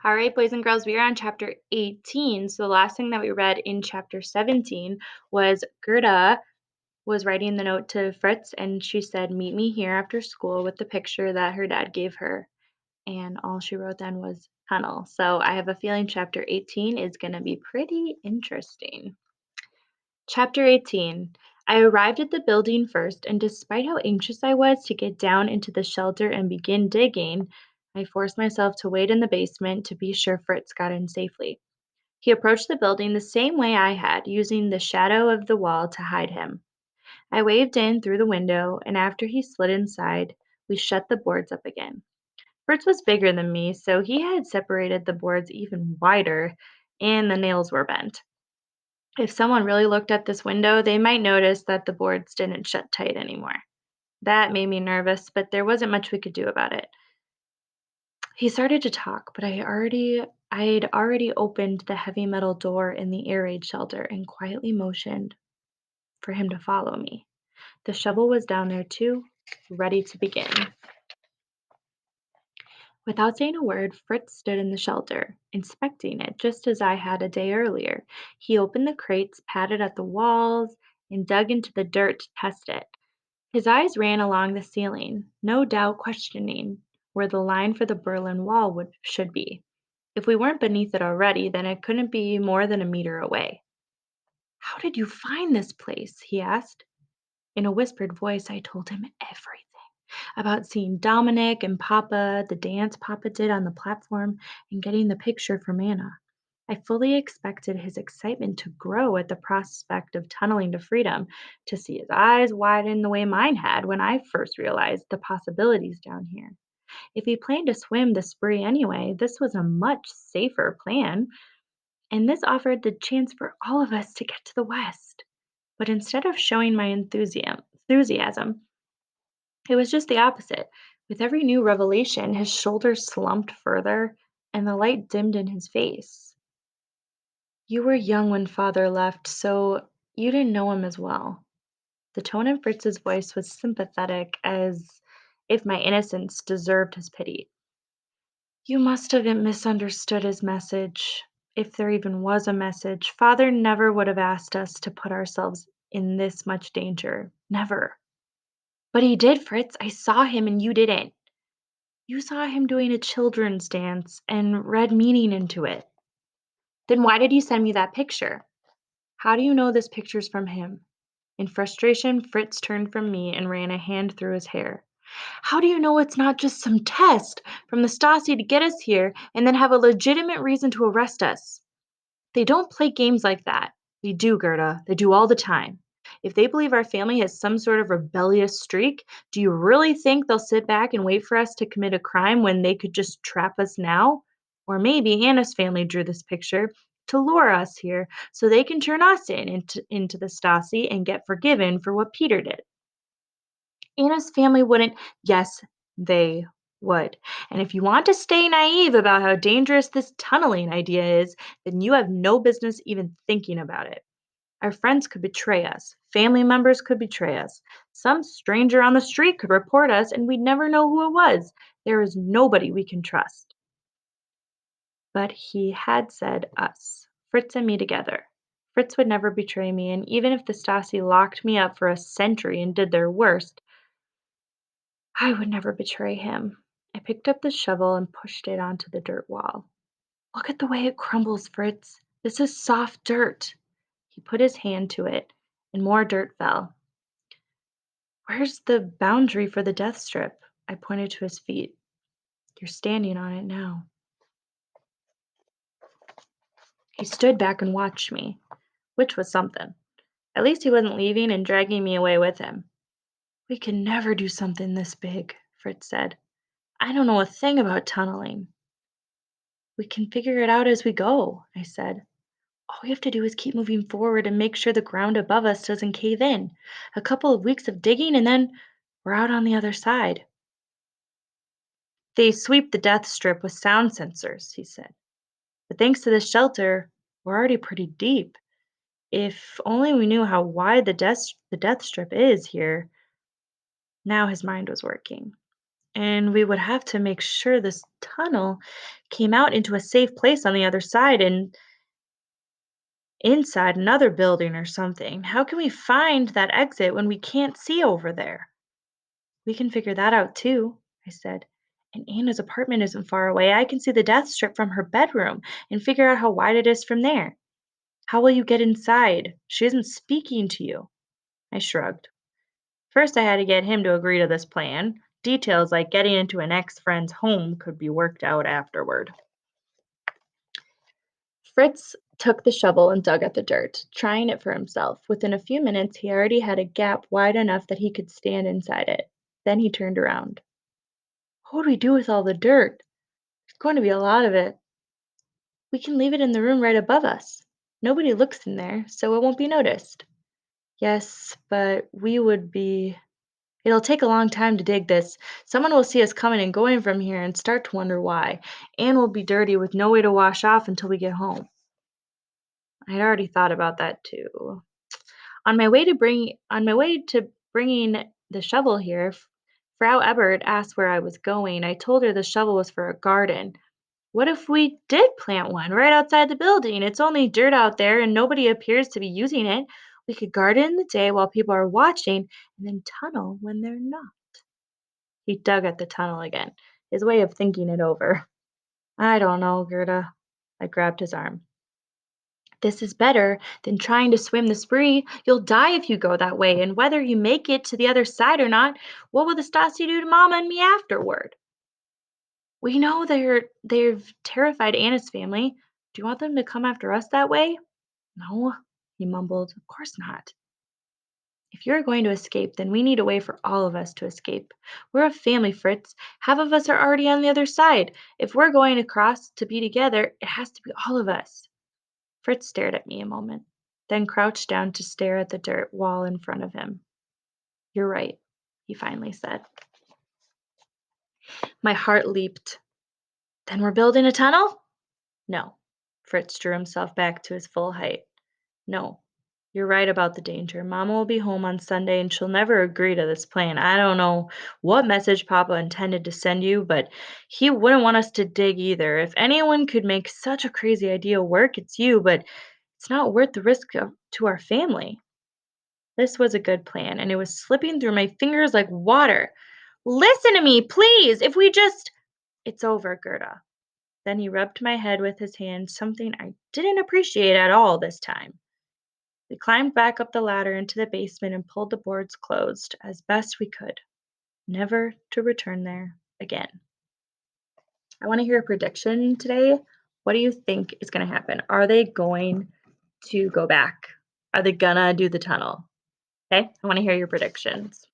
All right, boys and girls, we are on chapter 18. So the last thing that we read in chapter 17 was Gerda was writing the note to Fritz, and she said, "Meet me here after school," with the picture that her dad gave her. And all she wrote then was tunnel. So I have a feeling chapter 18 is going to be pretty interesting. Chapter 18. I arrived at the building first, and despite how anxious I was to get down into the shelter and begin digging, I forced myself to wait in the basement to be sure Fritz got in safely. He approached the building the same way I had, using the shadow of the wall to hide him. I waved in through the window, and after he slid inside, we shut the boards up again. Fritz was bigger than me, so he had separated the boards even wider, and the nails were bent. If someone really looked at this window, they might notice that the boards didn't shut tight anymore. That made me nervous, but there wasn't much we could do about it. He started to talk, but I'd already opened the heavy metal door in the air raid shelter and quietly motioned for him to follow me. The shovel was down there too, ready to begin. Without saying a word, Fritz stood in the shelter, inspecting it just as I had a day earlier. He opened the crates, patted at the walls, and dug into the dirt to test it. His eyes ran along the ceiling, no doubt questioning where the line for the Berlin Wall should be. If we weren't beneath it already, then it couldn't be more than a meter away. "How did you find this place?" he asked. In a whispered voice, I told him everything about seeing Dominic and Papa, the dance Papa did on the platform, and getting the picture from Anna. I fully expected his excitement to grow at the prospect of tunneling to freedom, to see his eyes widen the way mine had when I first realized the possibilities down here. If he planned to swim the spree anyway, this was a much safer plan, and this offered the chance for all of us to get to the West. But instead of showing my enthusiasm, it was just the opposite. With every new revelation, his shoulders slumped further and the light dimmed in his face. "You were young when father left, so you didn't know him as well." The tone in Fritz's voice was sympathetic, as if my innocence deserved his pity. "You must have misunderstood his message. If there even was a message, father never would have asked us to put ourselves in this much danger. Never." "But he did, Fritz. I saw him and you didn't." "You saw him doing a children's dance and read meaning into it." "Then why did you send me that picture?" "How do you know this picture's from him?" In frustration, Fritz turned from me and ran a hand through his hair. "How do you know it's not just some test from the Stasi to get us here and then have a legitimate reason to arrest us?" "They don't play games like that." "They do, Gerda. They do all the time. If they believe our family has some sort of rebellious streak, do you really think they'll sit back and wait for us to commit a crime when they could just trap us now? Or maybe Anna's family drew this picture to lure us here so they can turn us into the Stasi and get forgiven for what Peter did." "Anna's family wouldn't." "Yes, they would. And if you want to stay naive about how dangerous this tunneling idea is, then you have no business even thinking about it. Our friends could betray us. Family members could betray us. Some stranger on the street could report us and we'd never know who it was. There is nobody we can trust." But he had said us, Fritz and me together. Fritz would never betray me, and even if the Stasi locked me up for a century and did their worst, I would never betray him. I picked up the shovel and pushed it onto the dirt wall. "Look at the way it crumbles, Fritz. This is soft dirt." He put his hand to it, and more dirt fell. "Where's the boundary for the death strip?" I pointed to his feet. "You're standing on it now." He stood back and watched me, which was something. At least he wasn't leaving and dragging me away with him. "We can never do something this big," Fritz said. "I don't know a thing about tunneling." "We can figure it out as we go," I said. "All we have to do is keep moving forward and make sure the ground above us doesn't cave in. A couple of weeks of digging and then we're out on the other side." "They sweep the death strip with sound sensors," he said. "But thanks to this shelter, we're already pretty deep. If only we knew how wide the death strip is here." Now his mind was working. And we would have to make sure this tunnel came out into a safe place on the other side and inside another building or something. How can we find that exit when we can't see over there? We can figure that out too, I said. And Anna's apartment isn't far away. I can see the death strip from her bedroom and figure out how wide it is from there. How will you get inside? She isn't speaking to you. I shrugged. First, I had to get him to agree to this plan. Details like getting into an ex friend's home could be worked out afterward. Fritz took the shovel and dug at the dirt, trying it for himself. Within a few minutes, he already had a gap wide enough that he could stand inside it. Then he turned around. What would we do with all the dirt? There's going to be a lot of it. We can leave it in the room right above us. Nobody looks in there, so it won't be noticed. Yes, but we would be. It'll take a long time to dig this. Someone will see us coming and going from here and start to wonder why. Anne will be dirty with no way to wash off until we get home. I had already thought about that too. On my way to bringing the shovel here, Frau Ebert asked where I was going. I told her the shovel was for a garden. What if we did plant one right outside the building? It's only dirt out there and nobody appears to be using it. We could garden in the day while people are watching and then tunnel when they're not. He dug at the tunnel again, his way of thinking it over. I don't know, Gerda. I grabbed his arm. This is better than trying to swim the spree. You'll die if you go that way, and whether you make it to the other side or not, what will the Stasi do to Mama and me afterward? We know they've terrified Anna's family. Do you want them to come after us that way? No, he mumbled. Of course not. If you're going to escape, then we need a way for all of us to escape. We're a family, Fritz. Half of us are already on the other side. If we're going across to be together, it has to be all of us. Fritz stared at me a moment, then crouched down to stare at the dirt wall in front of him. You're right, he finally said. My heart leaped. Then we're building a tunnel? No. Fritz drew himself back to his full height. No, you're right about the danger. Mama will be home on Sunday and she'll never agree to this plan. I don't know what message Papa intended to send you, but he wouldn't want us to dig either. If anyone could make such a crazy idea work, it's you, but it's not worth the risk to our family. This was a good plan, and it was slipping through my fingers like water. Listen to me, please! If we just. It's over, Gerda. Then he rubbed my head with his hand, something I didn't appreciate at all this time. We climbed back up the ladder into the basement and pulled the boards closed as best we could, never to return there again. I want to hear a prediction today. What do you think is going to happen? Are they going to go back? Are they gonna do the tunnel? Okay, I want to hear your predictions.